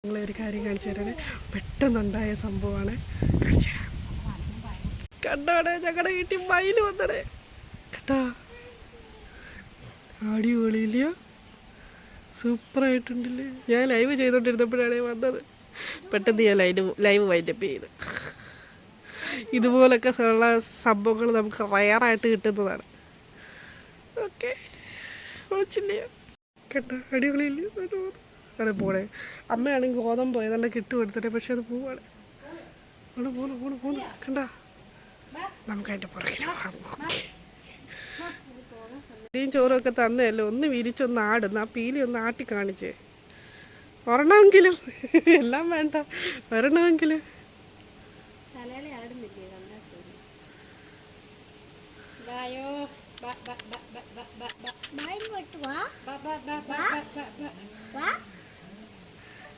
നിങ്ങളൊരു കാര്യം കാണിച്ചു തരാൻ പെട്ടെന്നുണ്ടായ സംഭവമാണ്. കാണിച്ചു തരാം. കണ്ടോടെ ഞങ്ങളുടെ വീട്ടിൽ മയിൽ വന്നടേ. കേട്ടോ, അടിപൊളിയില്ലയോ? സൂപ്പറായിട്ടുണ്ടല്ലേ. ഞാൻ ലൈവ് ചെയ്തോണ്ടിരുന്നപ്പോഴാണ് വന്നത്. പെട്ടെന്ന് ഞാൻ ലൈവ് വൈൻഡപ്പ് ചെയ്ത്. ഇതുപോലൊക്കെ ഉള്ള സംഭവങ്ങൾ നമുക്ക് റയറായിട്ട് കിട്ടുന്നതാണ്. ഓക്കെ, വിളിച്ചില്ലയോ? കേട്ടോ, അടിപൊളിയില്ലയോ? അങ്ങനെ പോണേ. അമ്മയാണെങ്കിൽ ഗോതമ്പ് പോയതുകൊണ്ട് കിട്ടു കൊടുത്തിട്ടെ, പക്ഷെ അത് പോവാണ്. അവിടെ പോണു കണ്ട. നമുക്ക് അതിൻ്റെ പുറകിൽ ചോറും ഒക്കെ തന്നെയല്ലോ. ഒന്ന് വിരിച്ചൊന്ന് ആടുന്ന ആ പീലി ഒന്ന് ആട്ടി കാണിച്ചേ. ഒരെണ്ണമെങ്കിലും, എല്ലാം വേണ്ട, ഒരെണ്ണമെങ്കിലും.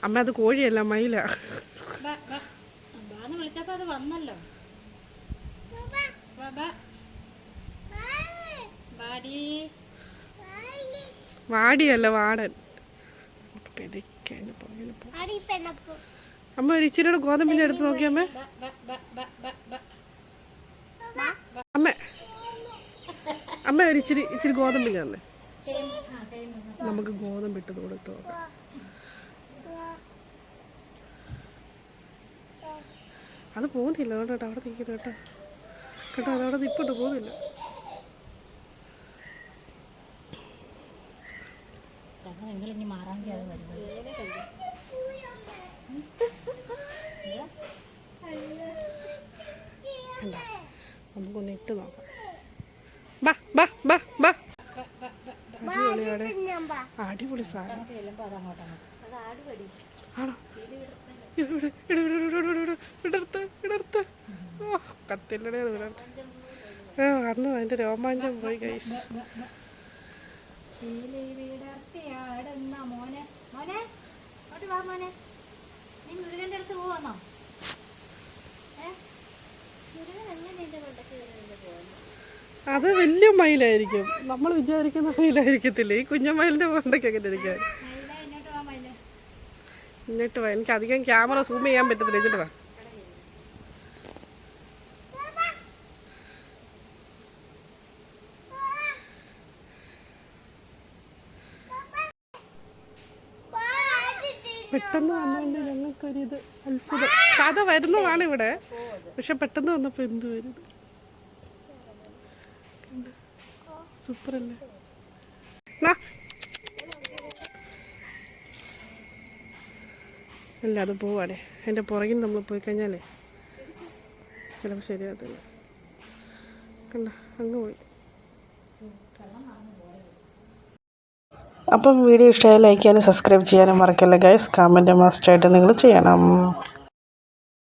അമ്മ അത് കോഴിയല്ല, മയില. വിളിച്ചപ്പോ അത് വന്നല്ലോ. വാടിയല്ല, വാടൻ. അമ്മ ഒരു ഇച്ചിരിയുടെ ഗോതമ്പിന്റെ അടുത്ത് നോക്കിയമ്മേ. അമ്മ ഒരു ഇച്ചിരി ഗോതമ്പിന്റെ തന്നെ. നമുക്ക് ഗോതമ്പ് ഇട്ട് കൊടുത്ത് നോക്കാം. അത് പോകുന്നില്ല കേട്ടോ, അവിടെ നിൽക്കുന്നു കേട്ടോ. കേട്ടോ, അതവിടെ നിൽപ്പുണ്ട്, പോകുന്നില്ല. നമുക്കൊന്ന് ഇട്ട് നോക്കാം. അടിപൊളി സാധനം ആണോ? ഇടർത്ത് കത്തില്ലടേ വിടർത്ത്. വന്നു അതിൻ്റെ രോമാഞ്ചം പോയി ഗൈസ്. അത് വലിയ മയിലായിരിക്കും, നമ്മൾ വിചാരിക്കുന്ന മയിലായിരിക്കത്തില്ല. ഈ കുഞ്ഞമയിലിന്റെ മണ്ടയ്ക്ക് അങ്ങനെ ഇരിക്കാൻ. ഇങ്ങോട്ട് വാ, എനിക്ക് അധികം ക്യാമറ സൂം ചെയ്യാൻ പറ്റത്തില്ല. ഇങ്ങോട്ട് വാ. പെട്ടെന്ന് വന്നുകൊണ്ട് ഞങ്ങൾക്കൊരിത് അത്ഭുതം. കഥ വരുന്നതാണ് ഇവിടെ, പക്ഷെ പെട്ടെന്ന് വന്നപ്പോൾ എന്ത് വരുന്നത്. സൂപ്പറല്ലേ? അല്ല, അത് പോവാടേ. എൻ്റെ പുറകിൽ നമ്മൾ പോയി കഴിഞ്ഞാലേ ചിലപ്പോൾ ശരിയാകത്തില്ല. കണ്ട, അങ്ങ് പോയി. അപ്പം വീഡിയോ ഇഷ്ടമായി ലൈക്ക് ചെയ്യാനും സബ്സ്ക്രൈബ് ചെയ്യാനും മറക്കല്ലേ ഗൈസ്. കമൻറ്റ് മസ്റ്റായിട്ട് നിങ്ങൾ ചെയ്യണം.